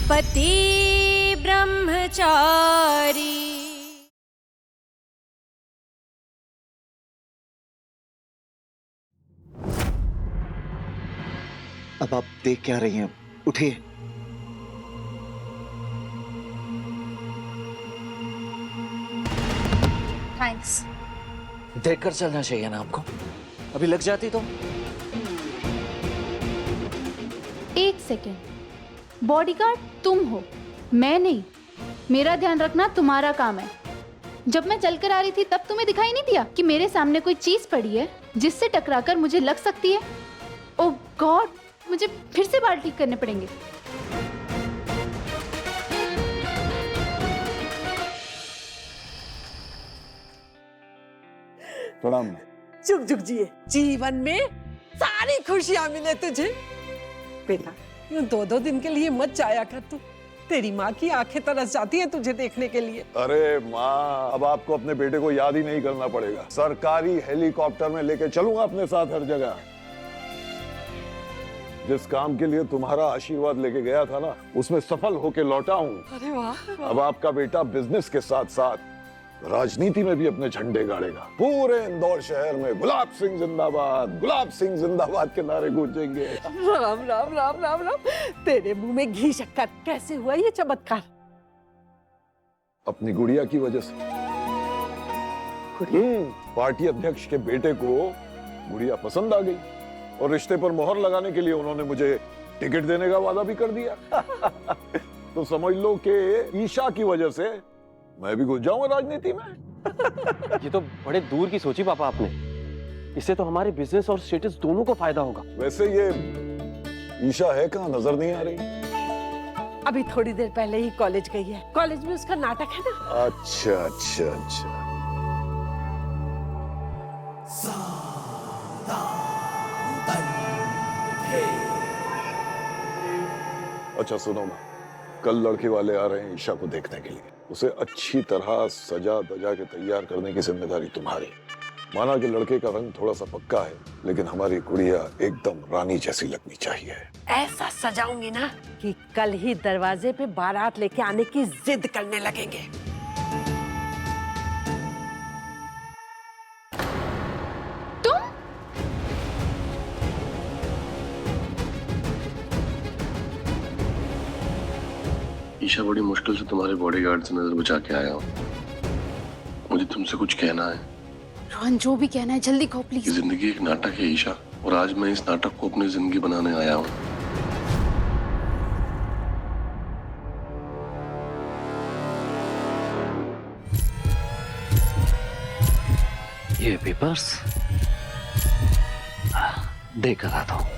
पति ब्रह्मचारी। अब आप देख क्या रही हैं? उठिए। थैंक्स। देखकर चलना चाहिए ना आपको, अभी लग जाती तो। एक सेकेंड, बॉडीगार्ड तुम हो, मैं नहीं। मेरा ध्यान रखना तुम्हारा काम है। जब मैं चलकर आ रही थी तब तुम्हें दिखाई नहीं दिया कि मेरे सामने कोई चीज पड़ी है जिससे टकराकर मुझे लग सकती है? ओह गॉड, मुझे फिर से बाल ठीक करने पड़ेंगे। प्रणाम। जुग जुग जिए, जीवन में सारी खुशियां मिले तुझे। बेटा यूं दो दो दिन के लिए मत जाया कर तू, तेरी माँ की आंखें तरस जाती हैं तुझे देखने के लिए। अरे माँ, अब आपको अपने बेटे को याद ही नहीं करना पड़ेगा। सरकारी हेलीकॉप्टर में लेके चलूंगा अपने साथ हर जगह। जिस काम के लिए तुम्हारा आशीर्वाद लेके गया था ना, उसमें सफल होके लौटा हूँ। अरे वाह। अब आपका बेटा बिजनेस के साथ साथ राजनीति में भी अपने झंडे गाड़ेगा। पूरे इंदौर शहर में गुलाब सिंह जिंदाबाद, गुलाब सिंह जिंदाबाद के नारे गूंजेंगे। राम राम राम राम राम। तेरे मुंह में घी शक्कर, कैसे हुआ ये चमत्कार? अपनी गुड़िया की वजह से। पार्टी अध्यक्ष के बेटे को गुड़िया पसंद आ गई और रिश्ते पर मोहर लगाने के लिए उन्होंने मुझे टिकट देने का वादा भी कर दिया। तो समझ लो कि ईशा की वजह से मैं भी घुस जाऊंगा राजनीति में। ये तो बड़े दूर की सोची पापा आपने। इससे तो हमारे बिजनेस और स्टेटस दोनों को फायदा होगा। वैसे ये ईशा है कहाँ, नजर नहीं आ रही? अभी थोड़ी देर पहले ही कॉलेज गई है। कॉलेज में उसका नाटक है ना। अच्छा अच्छा अच्छा। अच्छा सुनो ना, कल लड़के वाले आ रहे हैं ईशा को देखने के लिए। उसे अच्छी तरह सजा धजा के तैयार करने की जिम्मेदारी तुम्हारी। माना कि लड़के का रंग थोड़ा सा पक्का है, लेकिन हमारी गुड़िया एकदम रानी जैसी लगनी चाहिए। ऐसा सजाऊंगी ना कि कल ही दरवाजे पे बारात लेके आने की जिद करने लगेंगे। ईशा, बड़ी मुश्किल से तुम्हारे बॉडीगार्ड से नजर बचा के आया हूँ। मुझे तुमसे कुछ कहना है। रोहन, जो भी कहना है जल्दी कहो प्लीज। जिंदगी एक नाटक है ईशा, और आज मैं इस नाटक को अपनी जिंदगी बनाने आया हूँ। ये पेपर्स देकर आता हूं।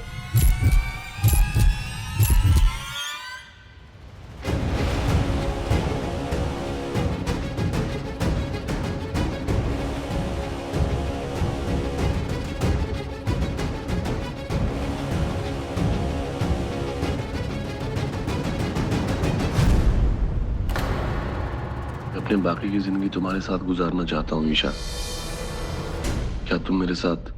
अपने बाकी की जिंदगी तुम्हारे साथ गुजारना चाहता हूँ ईशा। क्या तुम मेरे साथ?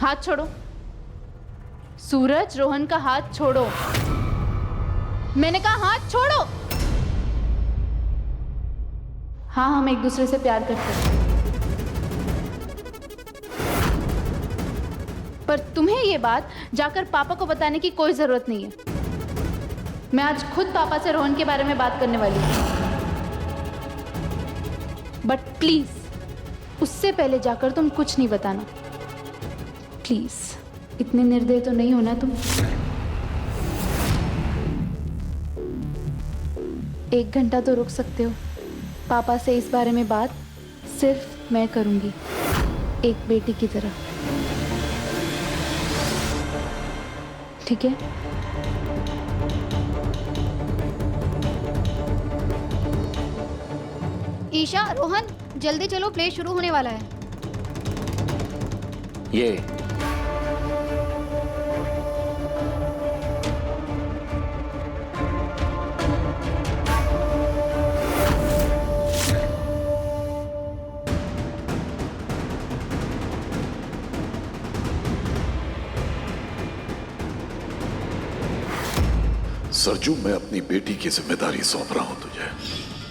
हाथ छोड़ो। सूरज, रोहन का हाथ छोड़ो। मैंने कहा हाथ छोड़ो। हाँ, हम एक दूसरे से प्यार करते हैं, पर तुम्हें ये बात जाकर पापा को बताने की कोई जरूरत नहीं है। मैं आज खुद पापा से रोहन के बारे में बात करने वाली हूँ। बट प्लीज उससे पहले जाकर तुम कुछ नहीं बताना। प्लीज, इतने निर्दयी तो नहीं होना तुम। 1 घंटा तो रुक सकते हो। पापा से इस बारे में बात सिर्फ मैं करूंगी, एक बेटी की तरह। ठीक है? ईशा, रोहन, जल्दी चलो, प्ले शुरू होने वाला है। ये सरजू, मैं अपनी बेटी की जिम्मेदारी सौंप रहा हूं तुझे।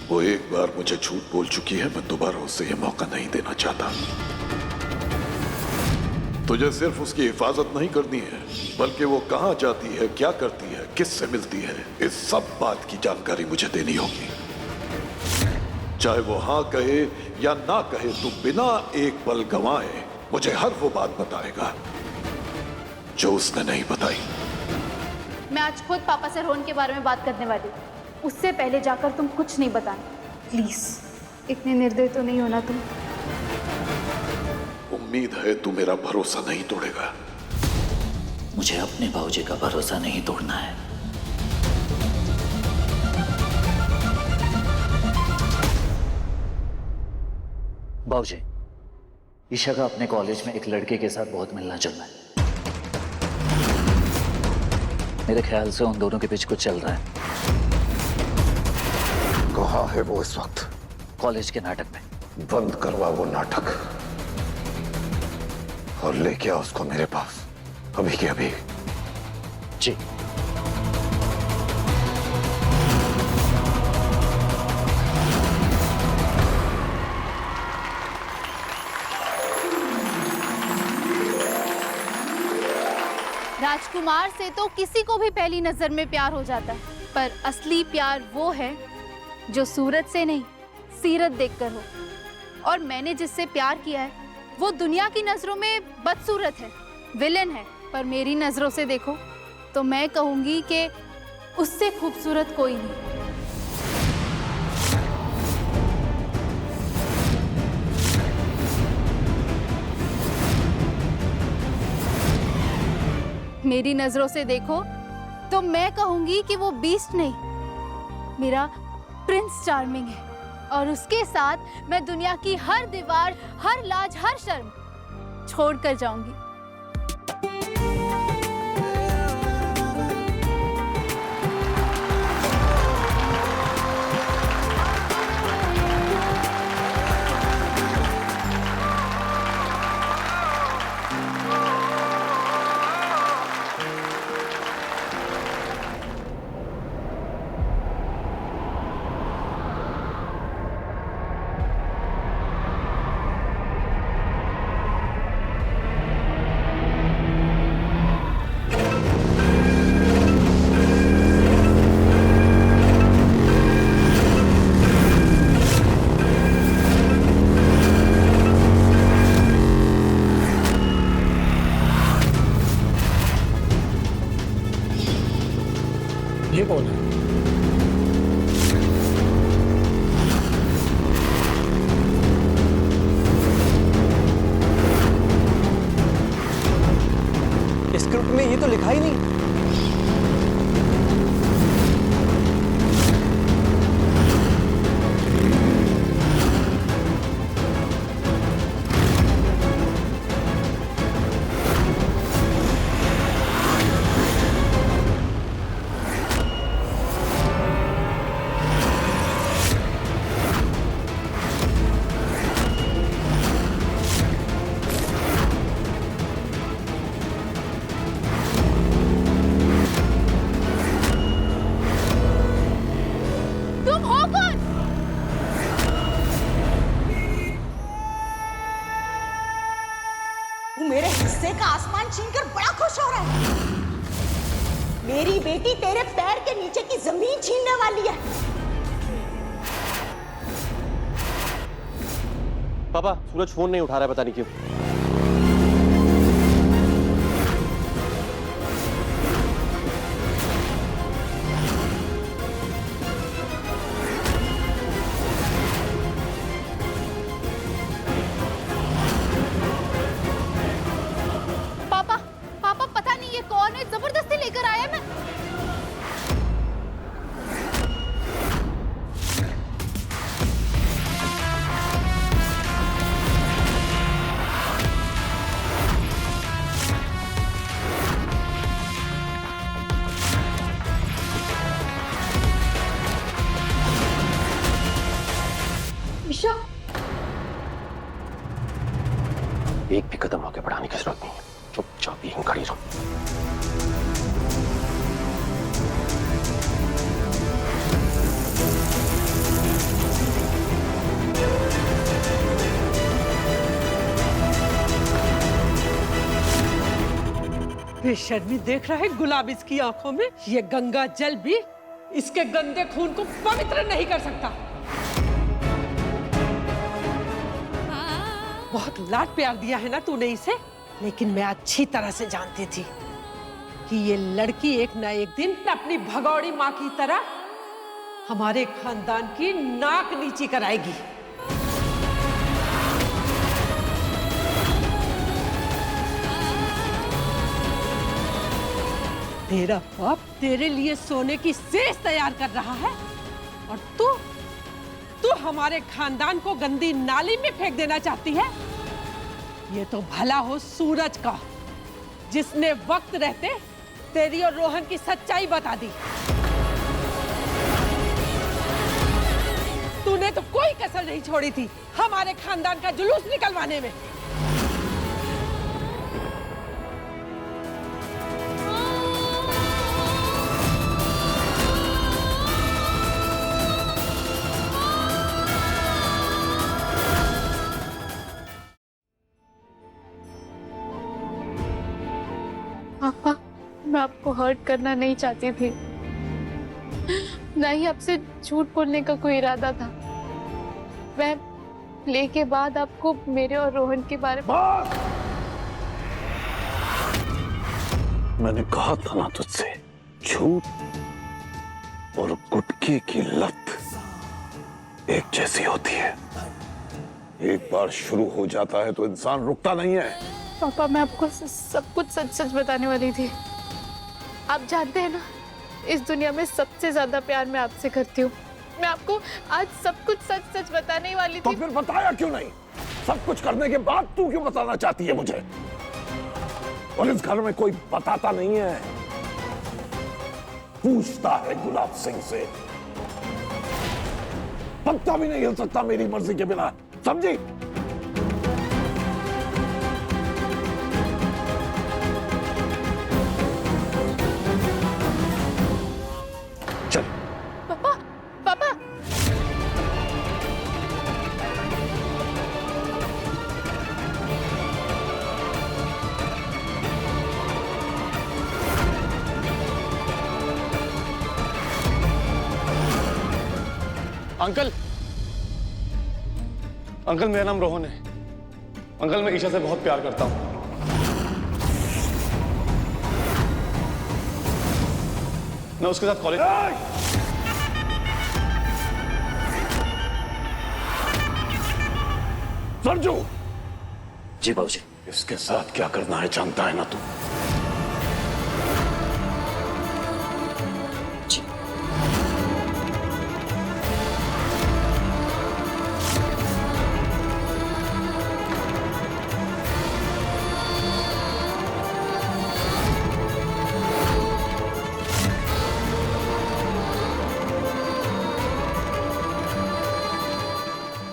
वो एक बार मुझे झूठ बोल चुकी है, मैं दोबारा उसे ये मौका नहीं देना चाहता। तुझे सिर्फ उसकी हिफाजत नहीं करनी है, बल्कि वो कहां जाती है, क्या करती है, किससे मिलती है, इस सब बात की जानकारी मुझे देनी होगी। चाहे वो हाँ कहे या ना कहे, तू बिना एक पल गंवाए मुझे हर वो बात बताएगा जो उसने नहीं बताई। मैं आज खुद पापा से रोहन के बारे में बात करने वाली हूँ। उससे पहले जाकर तुम कुछ नहीं बताना प्लीज। इतने निर्दयी तो नहीं होना तुम। उम्मीद है तू मेरा भरोसा नहीं तोड़ेगा। मुझे अपने बाबूजी का भरोसा नहीं तोड़ना है। बाबूजी, ईशा का अपने कॉलेज में एक लड़के के साथ बहुत मिलना जुलना है। मेरे ख्याल से उन दोनों के बीच कुछ चल रहा है। कहाँ है वो इस वक्त? कॉलेज के नाटक में। बंद करवा वो नाटक और लेके आ उसको मेरे पास, अभी के अभी। जी। राजकुमार से तो किसी को भी पहली नजर में प्यार हो जाता है, पर असली प्यार वो है जो सूरत से नहीं, सीरत देखकर हो। और मैंने जिससे प्यार किया है वो दुनिया की नजरों में बदसूरत है, विलेन है, पर मेरी नजरों से देखो तो मैं कहूंगी कि उससे खूबसूरत कोई नहीं। मेरी नजरों से देखो तो मैं कहूंगी कि वो बीस्ट नहीं, मेरा प्रिंस चार्मिंग है। और उसके साथ मैं दुनिया की हर दीवार, हर लाज, हर शर्म छोड़ कर जाऊंगी। ये कौन है? स्क्रिप्ट में ये तो लिखा ही नहीं। मेरे हिस्से का आसमान छीनकर बड़ा खुश हो रहा है। मेरी बेटी तेरे पैर के नीचे की जमीन छीनने वाली है। पापा, सूरज फोन नहीं उठा रहा है, पता नहीं क्यों। पापा, पापा, पता नहीं ये कौन है, जबरदस्ती लेकर बेशर्मी देख रहा है गुलाब इसकी आंखों में। ये गंगा जल भी इसके गंदे खून को पवित्र नहीं कर सकता। बहुत लाड प्यार दिया है ना तूने इसे, लेकिन मैं अच्छी तरह से जानती थी कि ये लड़की एक ना एक दिन अपनी भगौड़ी माँ की तरह हमारे खानदान की नाक नीची कराएगी। तेरा बाप तेरे लिए सोने की सेज तैयार कर रहा है और तू हमारे खानदान को गंदी नाली में फेंक देना चाहती है। ये तो भला हो सूरज का, जिसने वक्त रहते तेरी और रोहन की सच्चाई बता दी। तूने तो कोई कसर नहीं छोड़ी थी हमारे खानदान का जुलूस निकलवाने में। पापा, मैं आपको हर्ट करना नहीं चाहती थी, ना ही आपसे झूठ बोलने का कोई इरादा था। मैं प्ले के बाद आपको मेरे और रोहन के बारे में मैंने कहा था ना तुझसे, झूठ और गुटखे की लत एक जैसी होती है। एक बार शुरू हो जाता है तो इंसान रुकता नहीं है। पापा, मैं आपको सब कुछ सच सच बताने वाली थी। आप जानते हैं ना, इस दुनिया में सबसे ज्यादा प्यार मैं आपसे करती हूँ। मैं आपको आज सब कुछ सच सच बताने वाली तो थी। फिर बताया क्यों नहीं? सब कुछ करने के बाद तू क्यों बताना चाहती है मुझे? और इस घर में कोई बताता नहीं है, पूछता है गुलाब सिंह से। पत्ता भी नहीं हिल सकता मेरी मर्जी के बिना, समझी? चल। पापा, पापा, अंकल, अंकल मेरा नाम रोहन है। अंकल, मैं ईशा से बहुत प्यार करता हूँ। मैं उसके साथ कॉलेज सरजू, जी बाबूजी। इसके साथ क्या करना है जानता है ना तू? जी।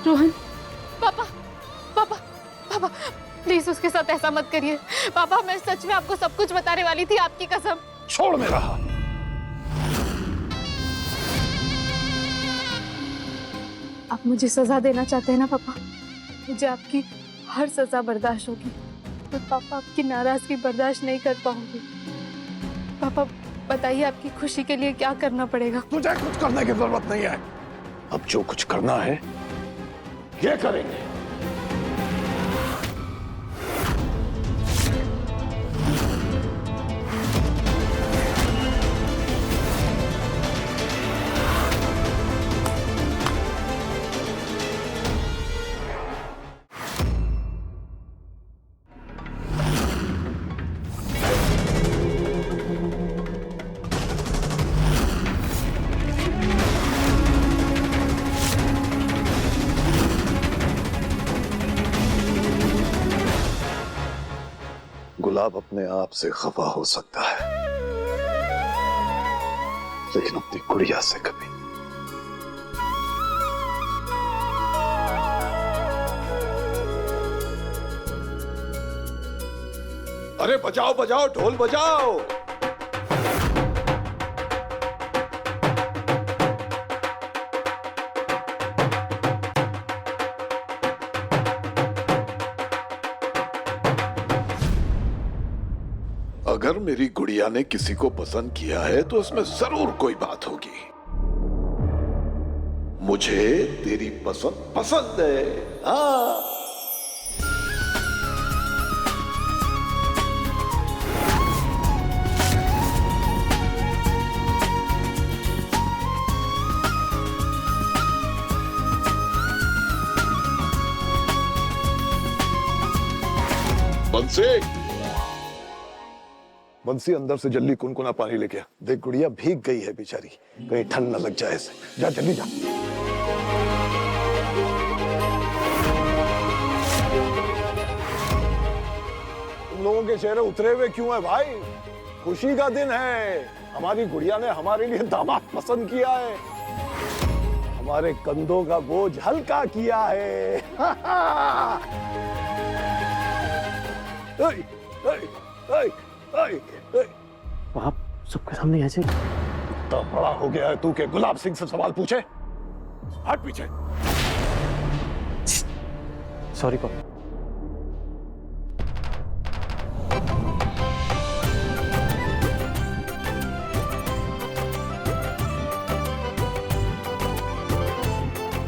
रोहन, पापा, पापा, पापा, प्लीज उसके साथ ऐसा मत करिए। पापा, मैं सच में आपको सब कुछ बताने वाली थी, आपकी कसम। छोड़ मेरा हाथ। आप मुझे सजा देना चाहते हैं ना पापा? मुझे आपकी हर सजा बर्दाश्त होगी, तो पापा आपकी नाराजगी बर्दाश्त नहीं कर पाऊंगी। पापा, बताइए आपकी खुशी के लिए क्या करना पड़ेगा? तुझे कुछ करने की जरूरत नहीं है। अब जो कुछ करना है ये करेंगे। गुलाब अपने आप से खफा हो सकता है, लेकिन अपनी गुड़िया से कभी। अरे बजाओ बजाओ, ढोल बजाओ। अगर मेरी गुड़िया ने किसी को पसंद किया है तो उसमें जरूर कोई बात होगी। मुझे तेरी पसंद पसंद है। हाँ। बंसी, बंसी अंदर से जल्दी कुनकुना पानी लेके आ। देख गुड़िया भीग गई है बेचारी, कहीं ठंड न लग जाए इसे। जा जल्दी जा। तुम लोगों के चेहरे उतरे हुए क्यों है भाई? खुशी का दिन है, हमारी गुड़िया ने हमारे लिए दामाद पसंद किया है, हमारे कंधों का बोझ हल्का किया है। आप सबके सामने ऐसे? इतना बड़ा हो गया है तू के गुलाब सिंह से सवाल पूछे? हट पीछे। सॉरी पापा।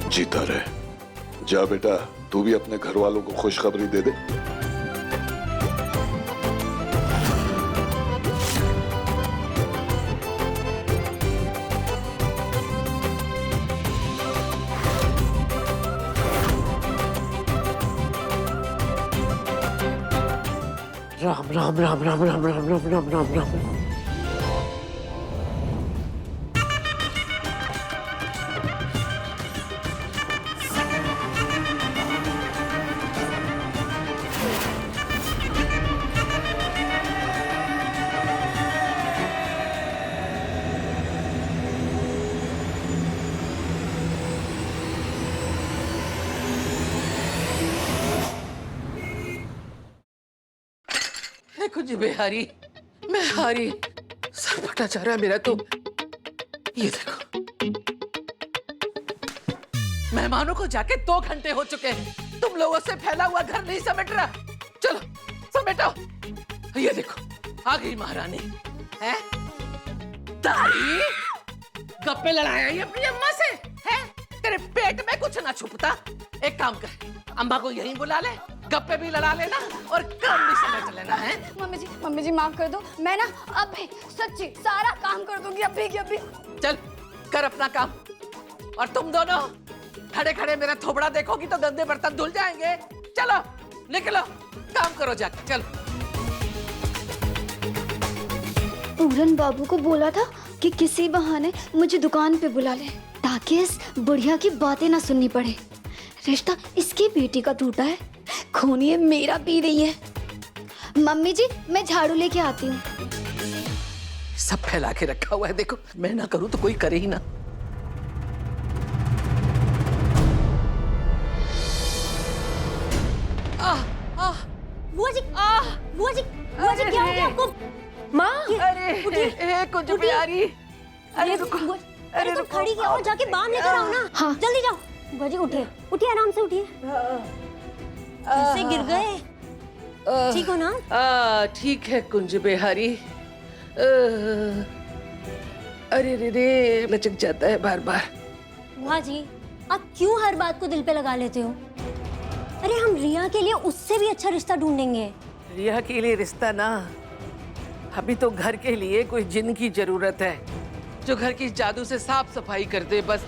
जीता रहे। जा बेटा, तू भी अपने घर वालों को खुशखबरी दे दे। राम राम राम राम राम राम राम राम राम राम। कुछ बिहारी, मैं हारी, सर फटा जा रहा है मेरा तो। ये देखो, मेहमानों को जाके 2 घंटे हो चुके हैं, तुम लोगों से फैला हुआ घर नहीं समेट रहा। चलो समेटो। ये देखो, आ गई महारानी। है दाई, गप्पे लड़ाया ये अपनी अम्मा से? है तेरे पेट में कुछ ना छुपता? एक काम कर, अम्मा को यहीं बुला ले, गप्पे भी लड़ा लेना और काम भी समेट लेना। है मम्मी जी माफ कर दो, मैं ना अब भी सच्ची सारा काम कर दूंगी अभी की अभी। चल कर अपना काम। और तुम दोनों खड़े खड़े मेरा थोबड़ा देखोगी तो गंदे बर्तन धुल जाएंगे। चलो निकलो, काम करो जाके। चलो। पूरन बाबू को बोला था कि किसी बहाने मुझे दुकान पे बुला ले, ताकि इस बुढ़िया की बातें ना सुननी पड़े। रिश्ता इसकी बेटी का टूटा है, खून ये मेरा पी रही है। मम्मी जी, मैं झाड़ू लेके आती हूँ। सब फैला के रखा हुआ है, देखो मैं ना करूँ तो कोई करे ही ना। बुआ जी, बुआ जी, बुआ जी क्या हो गया आपको? माँ, अरे कुछ बिहारी, अरे रुको, अरे तुम खड़ी क्या हो, जाके बाम लेकर आओ ना। हाँ जल्दी जाओ। बुआ जी उठिए, उठिए आराम से उठिए। कैसे गिर गए? ठीक हो ना? ठीक है कुंज बिहारी। अरे रे रे लचक जाता है बार बार। बुआ जी, आप क्यों हर बात को दिल पे लगा लेते हो? अरे हम रिया के लिए उससे भी अच्छा रिश्ता ढूंढेंगे। रिया के लिए रिश्ता ना, अभी तो घर के लिए कोई जिन की जरूरत है, जो घर की जादू से साफ सफाई कर दे बस।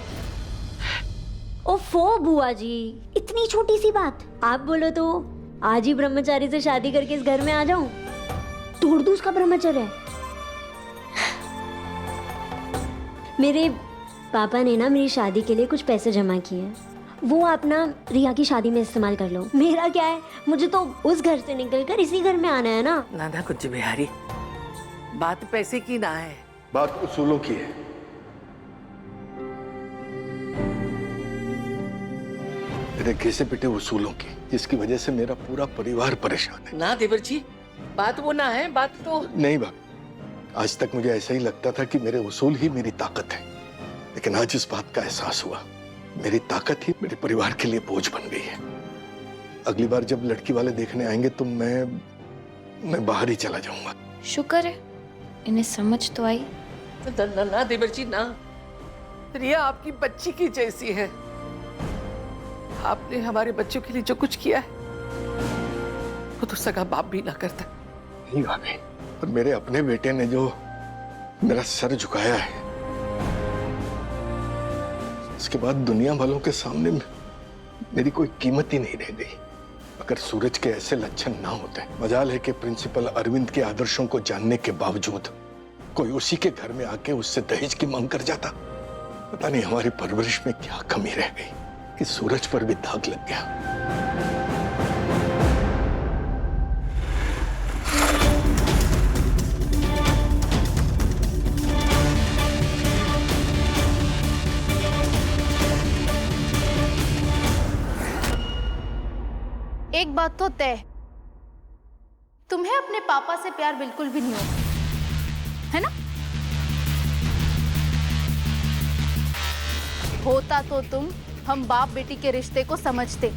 ओफो बुआ जी, इतनी छोटी सी बात। आप बोलो तो आज ही ब्रह्मचारी से शादी करके इस घर में आ जाऊं, तोड़ दूं उसका ब्रह्मचर्य। मेरे पापा ने ना मेरी शादी के लिए कुछ पैसे जमा किए हैं, वो आप ना रिया की शादी में इस्तेमाल कर लो। मेरा क्या है, मुझे तो उस घर से निकलकर इसी घर में आना है ना। ना कुछ बिहारी, बात पैसे की ना है, बात उसूलों की है। मेरे घिसे पिटे उसूलों की, जिसकी वजह से मेरा पूरा परिवार परेशान है। ना देवर जी, बात वो ना है, बात तो नहीं भाभी, आज तक मुझे ऐसा ही लगता था कि मेरे उसूल ही मेरी ताकत है, लेकिन आज इस बात का एहसास हुआ, मेरी ताकत ही मेरे परिवार के लिए बोझ बन गई है। अगली बार जब लड़की वाले देखने आएंगे तो मैं बाहर ही चला जाऊंगा। शुक्र है इन्हें समझ तो आई। ना देवर जी ना, रिया आपकी बच्ची की जैसी है। आपने हमारे बच्चों के लिए जो कुछ किया है वो तो सगा बाप भी ना करता। नहीं भाभी, पर मेरे अपने बेटे ने जो मेरा सर झुकाया है, उसके बाद दुनिया वालों के सामने मेरी कोई कीमत ही नहीं रह गई। अगर सूरज के ऐसे लक्षण ना होते, मजाल है कि प्रिंसिपल अरविंद के आदर्शों को जानने के बावजूद कोई उसी के घर में आके उससे दहेज की मांग कर जाता। पता नहीं हमारी परवरिश में क्या कमी रह गई कि सूरज पर भी दाग लग गया। एक बात तो तय, तुम्हें अपने पापा से प्यार बिल्कुल भी नहीं होगा, है ना? होता तो तुम हम बाप बेटी के रिश्ते को समझते,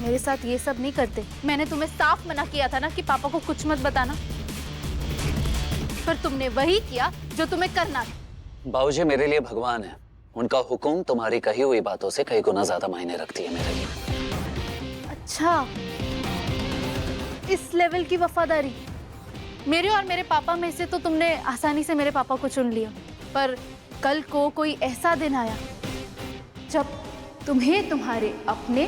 मेरे साथ ये सब नहीं करते। मैंने तुम्हें साफ मना किया था ना कि पापा को कुछ मत बताना, पर तुमने वही किया जो तुम्हें करना था। बाबूजी मेरे लिए भगवान है, उनका हुक्म तुम्हारी कही हुई बातों से कई गुना ज्यादा मायने रखती है मेरे लिए। अच्छा, इस लेवल की वफादारी। मेरे और मेरे पापा में से तो तुमने आसानी से मेरे पापा को चुन लिया, पर कल को कोई ऐसा दिन आया जब तुम्हें तुम्हारे अपने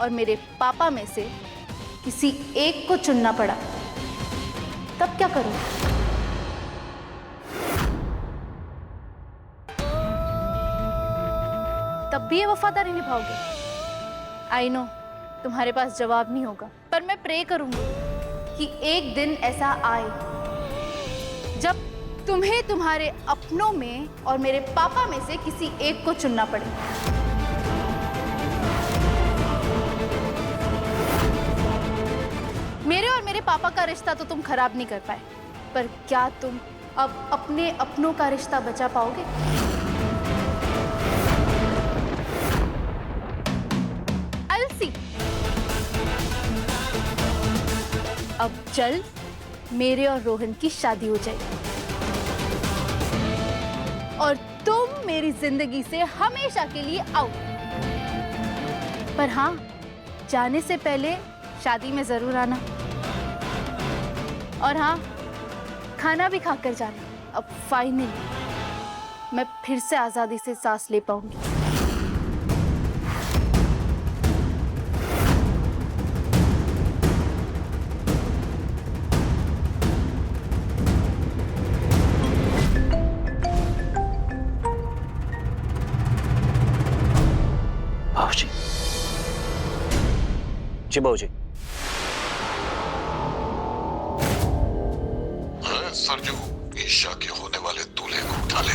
और मेरे पापा में से किसी एक को चुनना पड़ा, तब क्या करोगे? तब भी ये वफादारी निभाओगे? आई नो तुम्हारे पास जवाब नहीं होगा, पर मैं प्रे करूंगी कि एक दिन ऐसा आए जब तुम्हें तुम्हारे अपनों में और मेरे पापा में से किसी एक को चुनना पड़े। मेरे और मेरे पापा का रिश्ता तो तुम खराब नहीं कर पाए, पर क्या तुम अब अपने अपनों का रिश्ता बचा पाओगे? I'll see। अब जल्द मेरे और रोहन की शादी हो जाएगी और तुम मेरी जिंदगी से हमेशा के लिए आओ। पर हाँ, जाने से पहले शादी में जरूर आना, और हाँ, खाना भी खाकर जाना। अब फाइनली मैं फिर से आजादी से सांस ले पाऊंगी। बाबूजी, जी बाबूजी। सरजू, ईशा के होने वाले दूल्हे को उठा ले।